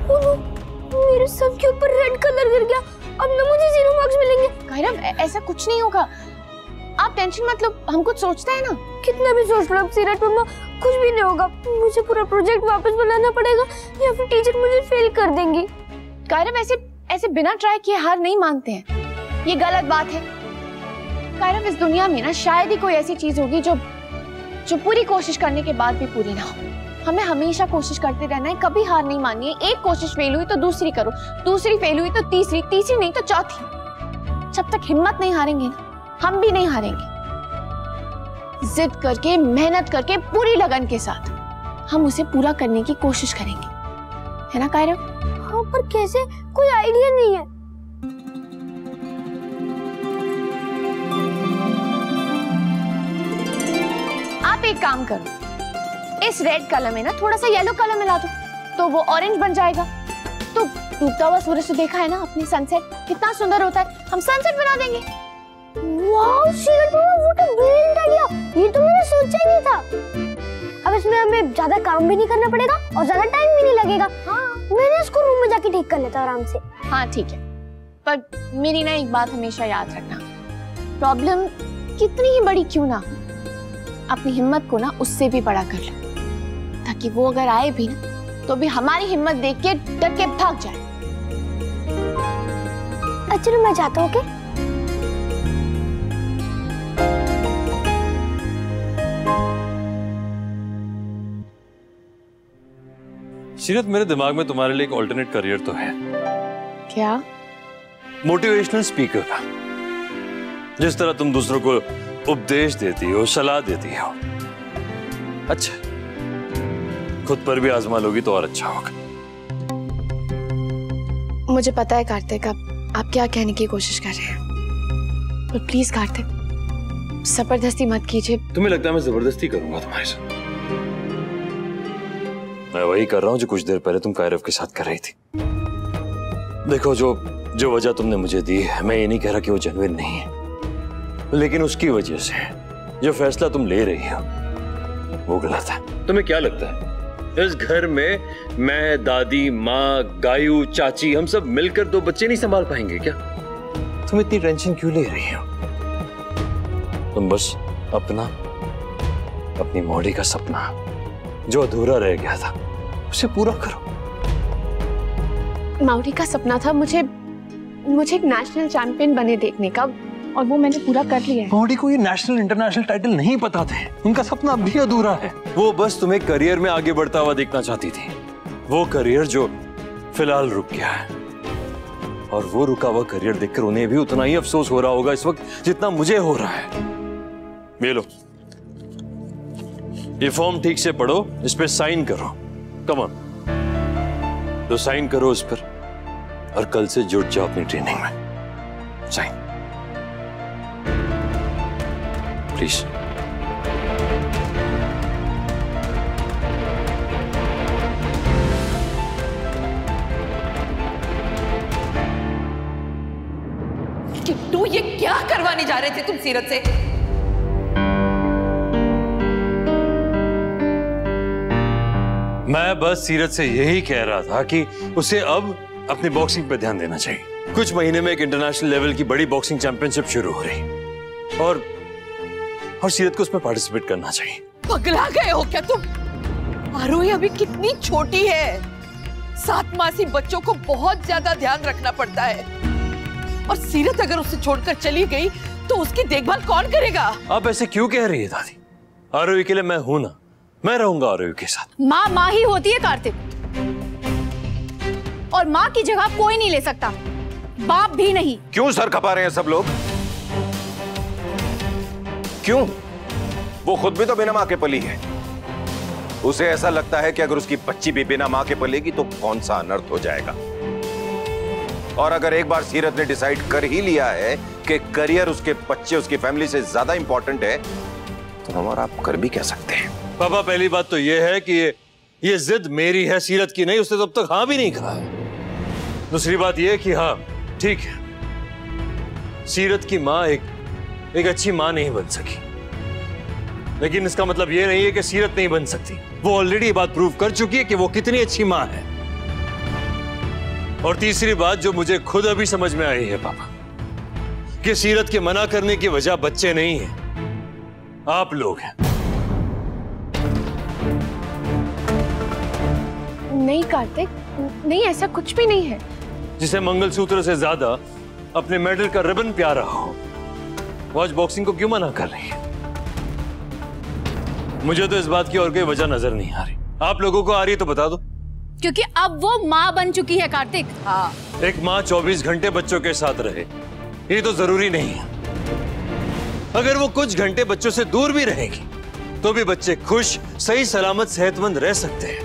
मेरे सर के ऊपर रेड कलर गिर गया, अब ना मुझे 0 मार्क्स मिलेंगे। कायरव ऐसा कुछ नहीं होगा, आप टेंशन मत लो, हम कुछ सोचते हैं ना। कितना भी सोच लो सीरत मम्मा, कुछ भी नहीं होगा। मुझे पूरा प्रोजेक्ट वापस बनाना पड़ेगा या फिर टीचर मुझे फेल कर देंगी। कायरव ऐसे बिना ट्राई किए हार नहीं मानते हैं, ये गलत बात है। कायरव इस दुनिया में ना शायद ही कोई ऐसी चीज होगी जो पूरी कोशिश करने के बाद भी पूरी ना हो। हमें हमेशा कोशिश करते रहना है, कभी हार नहीं माननी है। एक कोशिश फेल हुई तो दूसरी करो, दूसरी फेल हुई तो तीसरी, तीसरी नहीं तो चौथी। जब तक हिम्मत नहीं हारेंगे ना, हम भी नहीं हारेंगे। जिद करके, मेहनत करके, पूरी लगन के साथ हम उसे पूरा करने की कोशिश करेंगे, है ना कायरव? हाँ, पर कैसे? कोई आइडिया नहीं है। आप एक काम करो, इस रेड कलर में ना थोड़ा सा येलो कलर मिला दो, तो वो ऑरेंज बन जाएगा। तो डूबता हुआ सूरज तो देखा है ना आपने, सनसेट कितना सुंदर होता है, हम सनसेट बना देंगे। वाओ सीरत मम्मा, वो तो ब्रिलियंट आइडिया, ये तो मैंने सोचा ही नहीं था। अब इसमें हमें ज्यादा काम भी नहीं करना पड़ेगा और ज्यादा टाइम भी नहीं लगेगा। हाँ, मैंने इसको रूम में जाके ठीक कर लेता आराम से। हाँ ठीक है, पर मेरी ना एक बात हमेशा याद रखना, प्रॉब्लम कितनी ही बड़ी क्यों ना हो, अपनी हिम्मत को ना उससे भी बड़ा कर लो, ताकि वो अगर आए भी ना तो भी हमारी हिम्मत देख के डर के भाग जाए। अच्छा मैं जाता हूँ। क्या सीरत, मेरे दिमाग में तुम्हारे लिए एक ऑल्टरनेट करियर तो है। क्या? मोटिवेशनल स्पीकर का। जिस तरह तुम दूसरों को उपदेश देती हो, सलाह देती हो, अच्छा खुद पर भी आजमा लोगी तो और अच्छा होगा। मुझे पता है कार्तिक, आप क्या कहने की कोशिश कर रहे हैं, पर प्लीज कार्तिक जबरदस्ती मत कीजिए। तुम्हें लगता है मैं जबरदस्ती करूंगा तुम्हारे साथ? मैं वही कर रहा हूं जो कुछ देर पहले तुम कायरव के साथ कर रही थी। देखो, जो वजह तुमने मुझे दी है, मैं ये नहीं कह रहा कि वो जेन्युइन नहीं है, लेकिन उसकी वजह से जो फैसला तुम ले रही हो वो गलत है। तुम्हें क्या लगता है इस घर में मैं, दादी, माँ, गायू, चाची, हम सब मिलकर 2 बच्चे नहीं संभाल पाएंगे क्या? तुम इतनी टेंशन क्यों ले रही हो? तुम बस अपनी मौड़ी का सपना जो अधूरा रह गया था उसे पूरा करो। माउरी का सपना था मुझे एक नेशनल चैंपियन बने देखने का, और वो मैंने पूरा कर लिया है। मौड़ी को ये नेशनल इंटरनेशनल टाइटल नहीं पता थे, उनका सपना अब भी अधूरा है। वो बस तुम्हें करियर में आगे बढ़ता हुआ देखना चाहती थी, वो करियर जो फिलहाल रुक गया है। और वो रुका हुआ करियर देखकर उन्हें भी उतना ही अफसोस हो रहा होगा इस वक्त जितना मुझे हो रहा है। ये लो, ये फॉर्म ठीक से पढ़ो, इस पे साइन करो। कम ऑन, तो साइन करो इस पर और कल से जुट जाओ अपनी ट्रेनिंग में। Sign please. किट्टू, ये क्या करवाने जा रहे थे तुम सीरत से? मैं बस सीरत से यही कह रहा था कि उसे अब अपनी बॉक्सिंग पे ध्यान देना चाहिए। कुछ महीने में एक इंटरनेशनल लेवल की बड़ी बॉक्सिंग चैंपियनशिप शुरू हो रही और सीरत को उसमें पार्टिसिपेट करना चाहिए। पगला गए हो क्या तुम? आरोही अभी कितनी छोटी है, 7 मासी बच्चों को बहुत ज्यादा ध्यान रखना पड़ता है, और सीरत अगर उसे छोड़कर चली गई तो उसकी देखभाल कौन करेगा? आप ऐसे क्यों कह रही है दादी? आरोही के लिए मैं हूं ना, मैं रहूंगा आरोही के साथ। माँ माँ ही होती है कार्तिक, और माँ की जगह कोई नहीं ले सकता, बाप भी नहीं। क्यों सर खपा रहे हैं सब लोग? क्यों? वो खुद भी तो बिना मां के पली है। उसे ऐसा लगता है कि अगर उसकी बच्ची भी बिना मां के पलेगी तो कौन सा अनर्थ हो जाएगा। और अगर एक बार सीरत ने डिसाइड कर ही लिया है कि करियर उसके बच्चे, उसकी फैमिली से ज्यादा इंपॉर्टेंट है, तो हम और आप कर भी कह सकते हैं। पापा, पहली बात तो यह है कि ये जिद मेरी है, सीरत की नहीं। उसने तब तक हाँ भी नहीं कहा है। दूसरी बात यह कि हाँ ठीक है, सीरत की माँ एक अच्छी माँ नहीं बन सकी, लेकिन इसका मतलब यह नहीं है कि सीरत नहीं बन सकती। वो ऑलरेडी ये बात प्रूव कर चुकी है कि वो कितनी अच्छी माँ है। और तीसरी बात जो मुझे खुद अभी समझ में आई है पापा, कि सीरत के मना करने की वजह बच्चे नहीं है, आप लोग हैं। नहीं कार्तिक, नहीं, ऐसा कुछ भी नहीं है। जिसे मंगलसूत्र से ज्यादा अपने मेडल का रिबन प्यारा हो, वो आज बॉक्सिंग को क्यों मना कर रही है? मुझे तो इस बात की और कोई वजह नजर नहीं आ रही। आप लोगों को आ रही है तो बता दो। क्योंकि अब वो माँ बन चुकी है कार्तिक। हाँ, एक माँ 24 घंटे बच्चों के साथ रहे, ये तो जरूरी नहीं है। अगर वो कुछ घंटे बच्चों से दूर भी रहेगी तो भी बच्चे खुश, सही सलामत, सेहतमंद रह सकते हैं।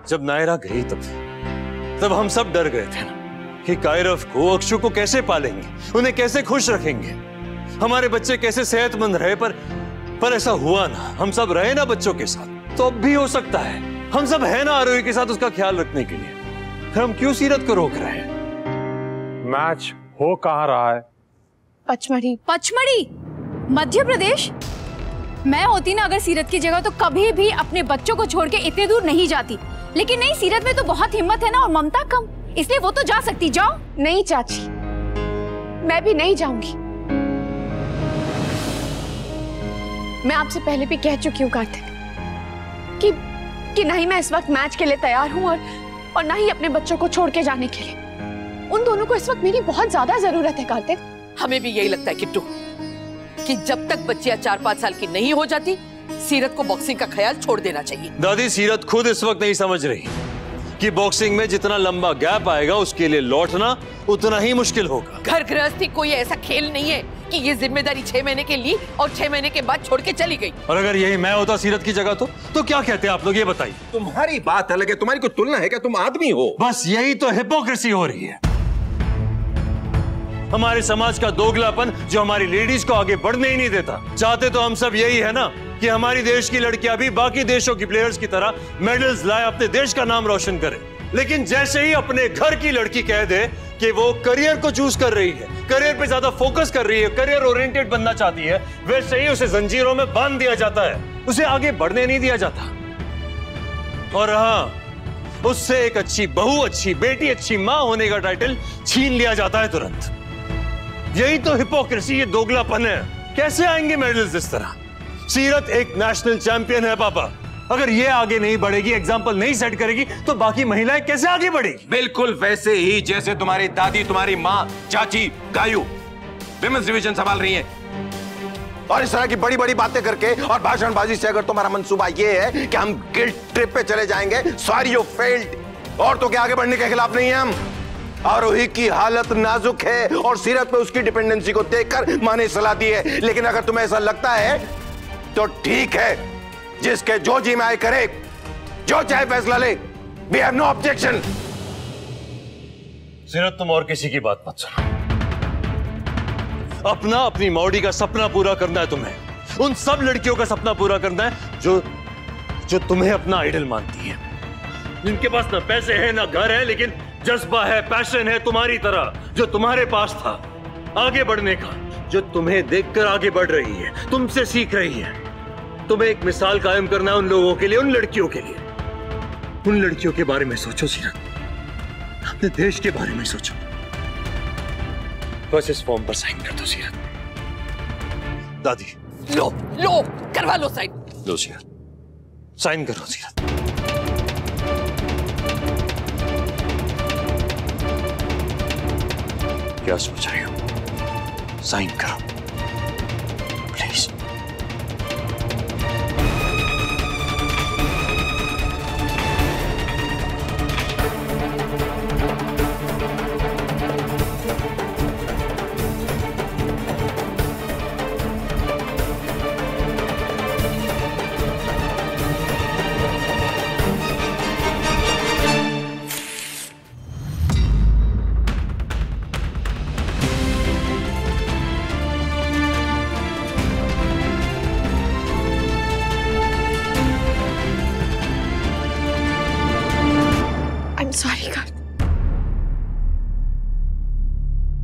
जब नायरा गई तब हम सब डर गए थे ना कि कायरव को, अक्षु को कैसे पालेंगे, उन्हें कैसे खुश रखेंगे, हमारे बच्चे कैसे सेहतमंद रहे। पर ऐसा हुआ ना, हम सब रहे ना बच्चों के साथ। तो अब भी हो सकता है, हम सब है ना आरोही के साथ उसका ख्याल रखने के लिए। फिर हम क्यों सीरत को रोक रहे हैं? मैच हो कहाँ रहा है? पचमढ़ी। पचमढ़ी, मध्य प्रदेश। मैं होती ना अगर सीरत की जगह तो कभी भी अपने बच्चों को छोड़ के इतने दूर नहीं जाती। लेकिन नहीं, सीरत में तो बहुत हिम्मत है ना, और ममता कम, इसलिए वो तो जा सकती। जाओ। नहीं चाची, मैं भी नहीं जाऊंगी। मैं आपसे पहले भी कह चुकी हूँ कार्तिक कि नहीं मैं इस वक्त मैच के लिए तैयार हूँ और ना ही अपने बच्चों को छोड़ के जाने के लिए। उन दोनों को इस वक्त मेरी बहुत ज्यादा जरूरत है कार्तिक। हमें भी यही लगता है किट्टू कि जब तक बच्चियां 4-5 साल की नहीं हो जाती, सीरत को बॉक्सिंग का ख्याल छोड़ देना चाहिए। दादी, सीरत खुद इस वक्त नहीं समझ रही कि बॉक्सिंग में जितना लंबा गैप आएगा उसके लिए लौटना उतना ही मुश्किल होगा। घर गृहस्थी कोई ऐसा खेल नहीं है कि ये जिम्मेदारी 6 महीने के ली और 6 महीने के बाद छोड़ के चली गई। और अगर यही मैं होता सीरत की जगह तो क्या कहते हैं आप लोग, ये बताइए। तुम्हारी बात अलग है, तुम्हारी कोई तुलना है क्या? तुम आदमी हो। बस यही तो हिपोक्रेसी हो रही है। हमारे समाज का दोगलापन जो हमारी लेडीज को आगे बढ़ने ही नहीं देता। चाहते तो हम सब यही है ना कि हमारी देश की लड़कियां भी बाकी देशों की प्लेयर्स की तरह मेडल्स लाए, अपने देश का नाम रोशन करें। लेकिन जैसे ही अपने घर की लड़की कह दे कि वो करियर को चूज कर रही है, करियर पे ज्यादा फोकस कर रही है, करियर ओरिएंटेड बनना चाहती है, वैसे ही उसे जंजीरों में बांध दिया जाता है, उसे आगे बढ़ने नहीं दिया जाता। और हाँ, उससे एक अच्छी बहू, अच्छी बेटी, अच्छी मां होने का टाइटल छीन लिया जाता है तुरंत। यही तो हिपोक्रेसी, ये दोगलापन है। कैसे आएंगे मेडल्स इस तरह? सीरत एक नेशनल चैंपियन है पापा। अगर ये आगे नहीं बढ़ेगी, एग्जाम्पल नहीं सेट करेगी, तो बाकी महिलाएं कैसे आगे बढ़ेगी? बिल्कुल वैसे ही जैसे तुम्हारी दादी, तुम्हारी माँ, चाची, गायू विमेंस डिवीजन संभाल रही हैं। और इस तरह की बड़ी बड़ी बातें करके और भाषणबाजी से अगर तुम्हारा मंसूबा ये है कि हम गिल्ट ट्रिप पे चले जाएंगे, सॉरी यू फेल्ड। और तो क्या आगे बढ़ने के खिलाफ नहीं है हम। आरोही की हालत नाजुक है और सीरत पे उसकी डिपेंडेंसी को देखकर मां ने सलाह दी है। लेकिन अगर तुम्हें ऐसा लगता है तो ठीक है, जिसके जो जी में आए करे, जो चाहे फैसला ले। We have no objection. Seerat, तुम और किसी की बात मत सुनो। अपनी मौड़ी का सपना पूरा करना है तुम्हें। उन सब लड़कियों का सपना पूरा करना है जो तुम्हें अपना आइडल मानती है, जिनके पास ना पैसे हैं ना घर है, लेकिन जज्बा है, पैशन है तुम्हारी तरह, जो तुम्हारे पास था आगे बढ़ने का, जो तुम्हें देखकर आगे बढ़ रही है, तुमसे सीख रही है। तुम्हें एक मिसाल कायम करना है उन लोगों के लिए, उन लड़कियों के लिए। उन लड़कियों के बारे में सोचो सीरत, अपने देश के बारे में सोचो। बस इस फॉर्म पर साइन कर दो सीरत। दादी, लो करवा लो साइन। लो सीरत, साइन करो सीरत। क्या सोच रहे हो? साइन करो प्लीज।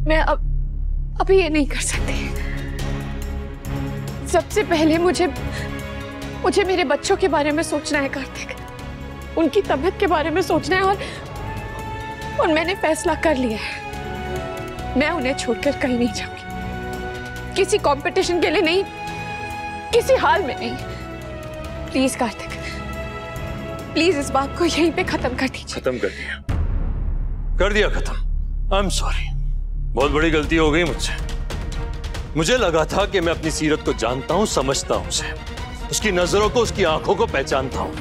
मैं अभी ये नहीं कर सकती। सबसे पहले मुझे मेरे बच्चों के बारे में सोचना है कार्तिक। उनकी तबीयत के बारे में सोचना है और मैंने फैसला कर लिया है। मैं उन्हें छोड़कर कहीं नहीं जाऊंगी, किसी कंपटीशन के लिए नहीं, किसी हाल में नहीं। प्लीज कार्तिक, प्लीज इस बात को यहीं पे खत्म कर दीजिए। खत्म कर दिया खत्म। आई एम सॉरी, बहुत बड़ी गलती हो गई मुझसे। मुझे लगा था कि मैं अपनी सीरत को जानता हूं, समझता हूं उसे, उसकी नजरों को, उसकी आंखों को पहचानता हूं।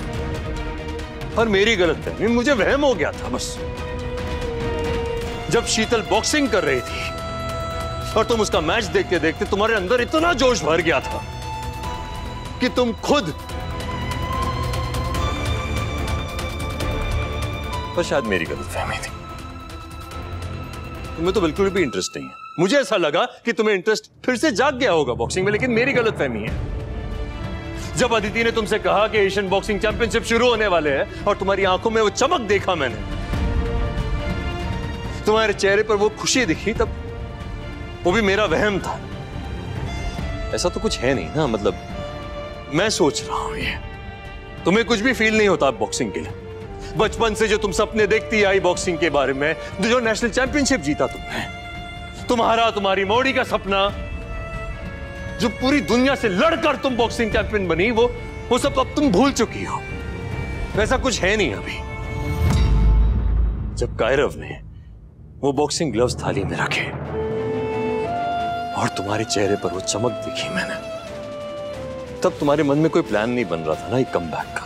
पर मेरी गलतफहमी, मुझे वहम हो गया था बस। जब शीतल बॉक्सिंग कर रही थी और तुम उसका मैच देखते देखते तुम्हारे अंदर इतना जोश भर गया था कि तुम खुद, पर शायद मेरी गलतफहमी थी। तुम्हें तो बिल्कुल भी इंटरेस्ट नहीं है। मुझे ऐसा लगा कि तुम्हें इंटरेस्ट फिर से जाग गया होगा बॉक्सिंग में, लेकिन मेरी गलतफहमी है। जब अदिति ने तुमसे कहा कि एशियन बॉक्सिंग चैंपियनशिप शुरू होने वाले हैं और तुम्हारी आंखों में वो चमक देखा मैंने, तुम्हारे चेहरे पर वो खुशी दिखी, तब वो भी मेरा वहम था। ऐसा तो कुछ है नहीं ना, मतलब मैं सोच रहा हूं ये, तुम्हें कुछ भी फील नहीं होता बॉक्सिंग के लिए? बचपन से जो तुम सपने देखती आई बॉक्सिंग के बारे में, जो नेशनल चैंपियनशिप जीता तुमने, तुम्हारी मौड़ी का सपना, जो पूरी दुनिया से लड़कर तुम बॉक्सिंग चैंपियन बनी, वो सब अब तुम भूल चुकी हो। वैसा कुछ है नहीं अभी। जब कायरव ने वो बॉक्सिंग ग्लव्स थाली में रखे और तुम्हारे चेहरे पर वो चमक दिखी मैंने, तब तुम्हारे मन में कोई प्लान नहीं बन रहा था ना एक कमबैक का।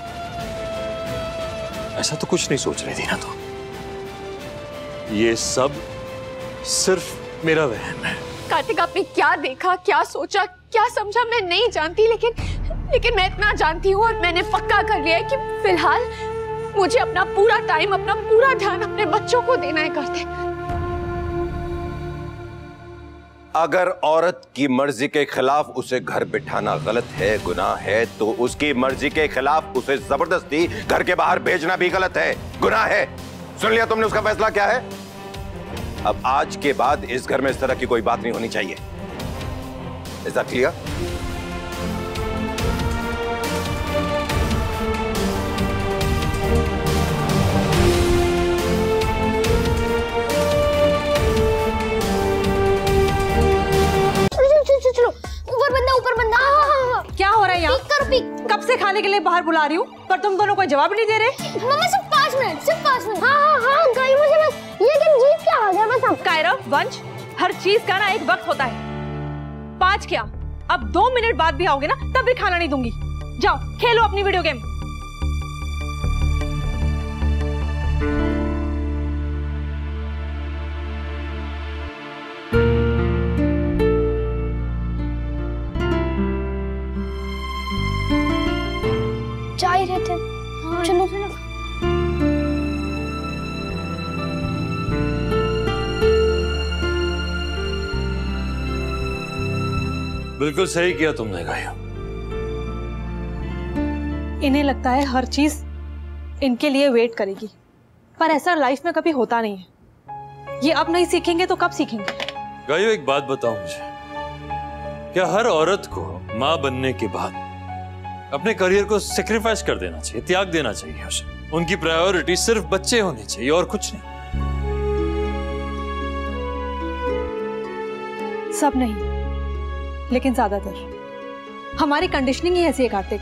ऐसा तो कुछ नहीं सोच रही थी ना तुम। ये सब सिर्फ मेरा वहम है। कार्तिक, आपने क्या देखा, क्या सोचा, क्या समझा, मैं नहीं जानती, लेकिन मैं इतना जानती हूँ और मैंने पक्का कर लिया है कि फिलहाल मुझे अपना पूरा टाइम, अपना पूरा ध्यान अपने बच्चों को देना है कार्तिक। अगर औरत की मर्जी के खिलाफ उसे घर बिठाना गलत है, गुनाह है, तो उसकी मर्जी के खिलाफ उसे जबरदस्ती घर के बाहर भेजना भी गलत है, गुनाह है। सुन लिया तुमने उसका फैसला क्या है? अब आज के बाद इस घर में इस तरह की कोई बात नहीं होनी चाहिए। Is that clear? चलो ऊपर बंदा। क्या हो रहा है यहाँ? पिक करो पिक। कब से खाने के लिए बाहर बुला रही हूँ, पर तुम दोनों कोई जवाब नहीं दे रहे। मम्मा सिर्फ 5 मिनट। हाँ गई मुझे बस ये गेम जीत के आ गया बस हम। कायरव, वंश, हर चीज का ना एक वक्त होता है। 5 क्या, अब 2 मिनट बाद भी आओगे ना तब भी खाना नहीं दूंगी। जाओ खेलो अपनी वीडियो गेम। जा ही रहे थे। चलो बिल्कुल सही किया तुमने गाया। इन्हें लगता है हर चीज इनके लिए वेट करेगी, पर ऐसा लाइफ में कभी होता नहीं है। ये अब नहीं सीखेंगे तो कब सीखेंगे? गायो, एक बात बताओ मुझे, क्या हर औरत को मां बनने के बाद अपने करियर को सेक्रीफाइस कर देना चाहिए, त्याग देना चाहिए उसे? उनकी प्रायोरिटी सिर्फ बच्चे होने चाहिए और कुछ नहीं? सब नहीं, लेकिन ज्यादातर। हमारी कंडीशनिंग ही ऐसी है कार्तिक।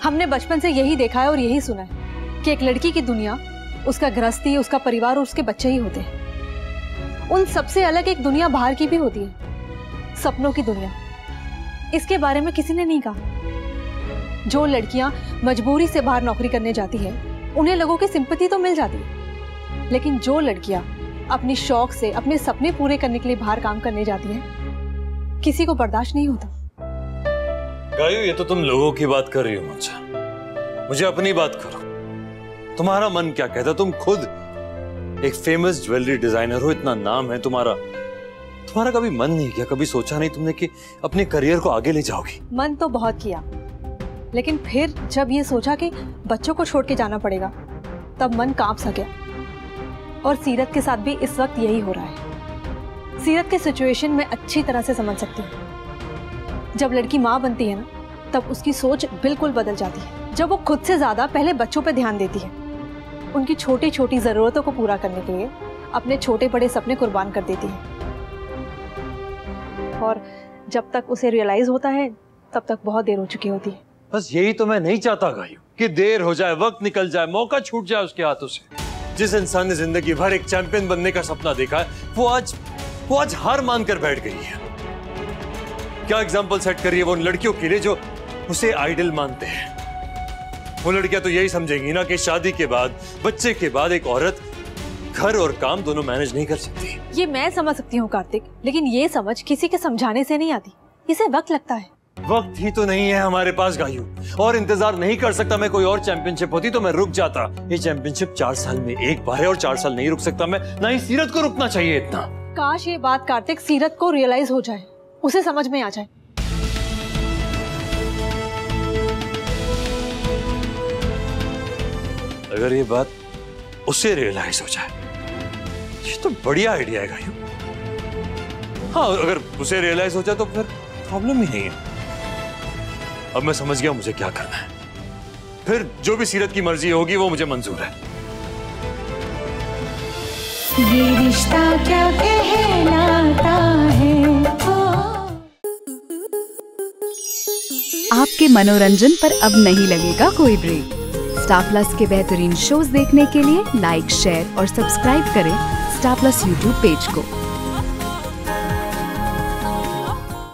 हमने बचपन से यही देखा है और यही सुना है कि एक लड़की की दुनिया उसका गृहस्थी, उसका परिवार और उसके बच्चे ही होते हैं। उन सबसे अलग एक दुनिया बाहर की भी होती है, सपनों की दुनिया। इसके बारे में किसी ने नहीं कहा। जो लड़कियां मजबूरी से बाहर नौकरी करने जाती है उन्हें लोगों की सिंपैथी तो मिल जाती है, लेकिन जो लड़कियां अपने शौक से अपने सपने पूरे करने के लिए बाहर काम करने जाती हैं, किसी को बर्दाश्त नहीं होता। गायो, ये तो तुम लोगों की बात कर रही हो मुझे अपनी बात करो। तुम्हारा मन क्या कहता? तुम खुद एक फेमस ज्वेलरी डिजाइनर हो, इतना नाम है तुम्हारा कभी मन नहीं किया, कभी सोचा नहीं तुमने कि अपने करियर को आगे ले जाओगी? मन तो बहुत किया, लेकिन फिर जब ये सोचा कि बच्चों को छोड़ के जाना पड़ेगा, तब मन कांप सा गया। और सीरत के साथ भी इस वक्त यही हो रहा है। सीरत के सिचुएशन में अच्छी तरह से समझ सकती हूँ। जब लड़की माँ बनती है ना, तब उसकी सोच बिल्कुल बदल जाती है। जब वो खुद से ज्यादा पहले बच्चों पे ध्यान देती है, उनकी छोटी छोटी जरूरतों को पूरा करने के लिए अपने छोटे बड़े सपने कुर्बान कर देती है। और जब तक उसे रियलाइज होता है तब तक बहुत देर हो चुकी होती है। बस यही तो मैं नहीं चाहता गायू, कि देर हो जाए, वक्त निकल जाए, मौका छूट जाए उसके हाथों से। जिस इंसान ने जिंदगी भर एक चैंपियन बनने का सपना देखा है, वो आज हार मानकर बैठ गई है। क्या एग्जाम्पल सेट कर रही है वो उन लड़कियों के लिए जो उसे आइडल मानते हैं। वो लड़कियां तो यही समझेंगी ना कि शादी के बाद, बच्चे के बाद एक औरत घर और काम दोनों मैनेज नहीं कर सकती। ये मैं समझ सकती हूँ कार्तिक, लेकिन ये समझ किसी के समझाने से नहीं आती, इसे वक्त लगता है। वक्त ही तो नहीं है हमारे पास गायू, और इंतजार नहीं कर सकता मैं। कोई और चैंपियनशिप होती तो मैं रुक जाता। ये चैंपियनशिप 4 साल में एक बार है और 4 साल नहीं रुक सकता मैं। ना ही सीरत को रुकना चाहिए इतना। काश ये बात कार्तिक सीरत को रियलाइज हो जाए, उसे समझ में आ जाए। अगर ये बात उसे रियलाइज हो जाए, ये तो बढ़िया आइडिया है गायू। हाँ, अगर उसे रियलाइज हो जाए तो फिर प्रॉब्लम ही नहीं है। अब मैं समझ गया मुझे क्या करना है। फिर जो भी सीरत की मर्जी होगी वो मुझे मंजूर है। ये रिश्ता क्या कहलाता है। आपके मनोरंजन पर अब नहीं लगेगा कोई ब्रेक। स्टार प्लस के बेहतरीन शोज देखने के लिए लाइक, शेयर और सब्सक्राइब करें स्टार प्लस यूट्यूब पेज को।